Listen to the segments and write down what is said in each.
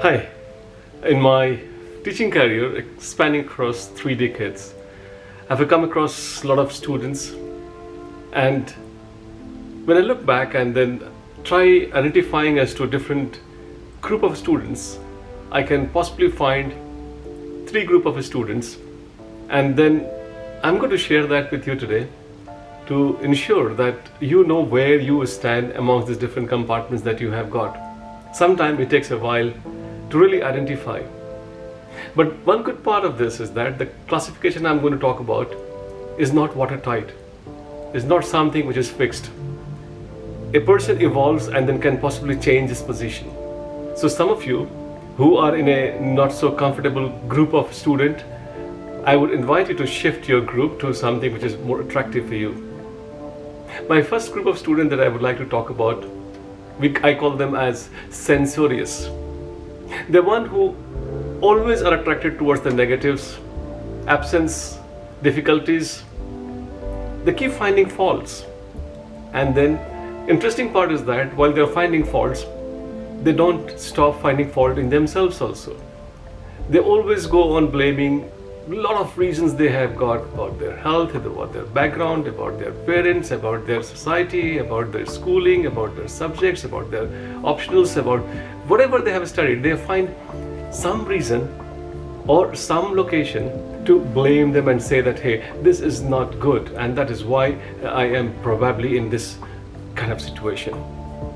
Hi. In my teaching career, spanning across 3 decades, I've come across a lot of students, and when I look back and then try identifying as to a different group of students, I can possibly find 3 group of students, and then I'm going to share that with you today to ensure that you know where you stand amongst these different compartments that you have got. Sometimes it takes a while to really identify. But one good part of this is that the classification I'm going to talk about is not watertight. It's not something which is fixed. A person evolves and then can possibly change his position. So some of you who are in a not so comfortable group of student, I would invite you to shift your group to something which is more attractive for you. My first group of students that I would like to talk about, I call them as Sensorious. The one who always are attracted towards the negatives, absence, difficulties. They keep finding faults. And then interesting part is that while they're finding faults, they don't stop finding fault in themselves also. They always go on blaming a lot of reasons they have got about their health, about their background, about their parents, about their society, about their schooling, about their subjects, about their optionals, about whatever they have studied. They find some reason or some location to blame them and say that, hey, this is not good, and that is why I am probably in this kind of situation.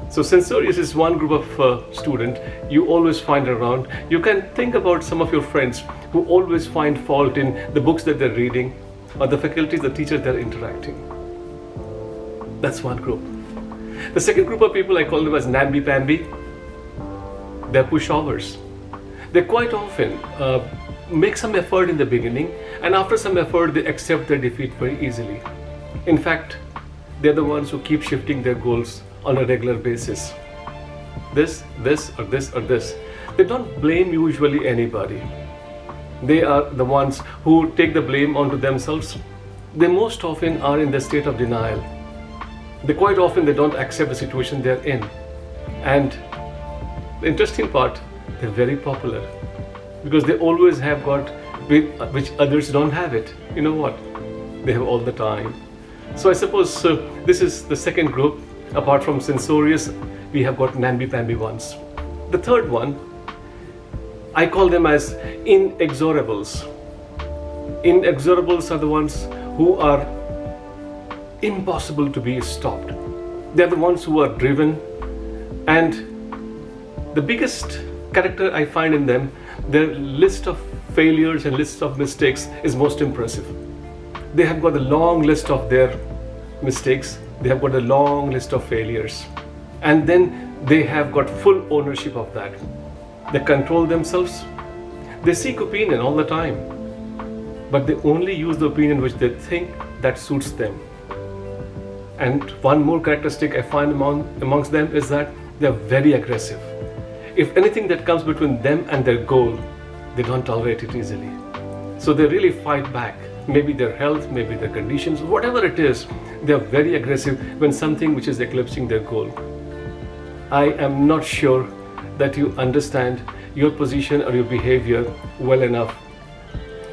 So Sensorious is one group of student you always find around. You can think about some of your friends who always find fault in the books that they're reading or the faculties, the teachers they're interacting. That's one group. The second group of people, I call them as namby-pamby. They're pushovers. They quite often make some effort in the beginning, and after some effort they accept their defeat very easily. In fact, they're the ones who keep shifting their goals on a regular basis. This or this or this. They don't blame usually anybody. They are the ones who take the blame onto themselves. They most often are in the state of denial. They don't accept the situation they're in. And the interesting part, they're very popular because they always have got which others don't have it. You know what? They have all the time. So I suppose this is the second group. Apart from Sensorious, we have got namby-pamby ones. The third one, I call them as Inexorables. Inexorables are the ones who are impossible to be stopped. They're the ones who are driven, and the biggest character I find in them, their list of failures and list of mistakes is most impressive. They have got a long list of their mistakes. They have got a long list of failures, and then they have got full ownership of that. They control themselves. They seek opinion all the time, but they only use the opinion which they think that suits them. And one more characteristic I find amongst them is that they are very aggressive. If anything that comes between them and their goal, they don't tolerate it easily. So they really fight back. Maybe their health, maybe their conditions, whatever it is, they are very aggressive when something which is eclipsing their goal. I am not sure that you understand your position or your behavior well enough.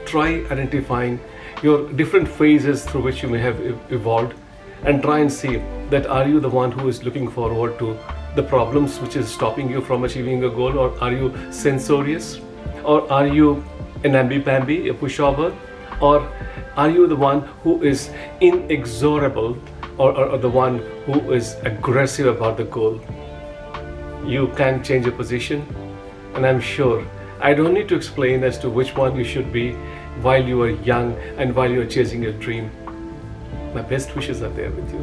Try identifying your different phases through which you may have evolved, and try and see that are you the one who is looking forward to the problems which is stopping you from achieving your goal, or are you Sensorious, or are you a namby-pamby, a pushover, or are you the one who is inexorable, or the one who is aggressive about the goal? You can change your position, and I'm sure I don't need to explain as to which one you should be while you are young and while you are chasing your dream. My best wishes are there with you.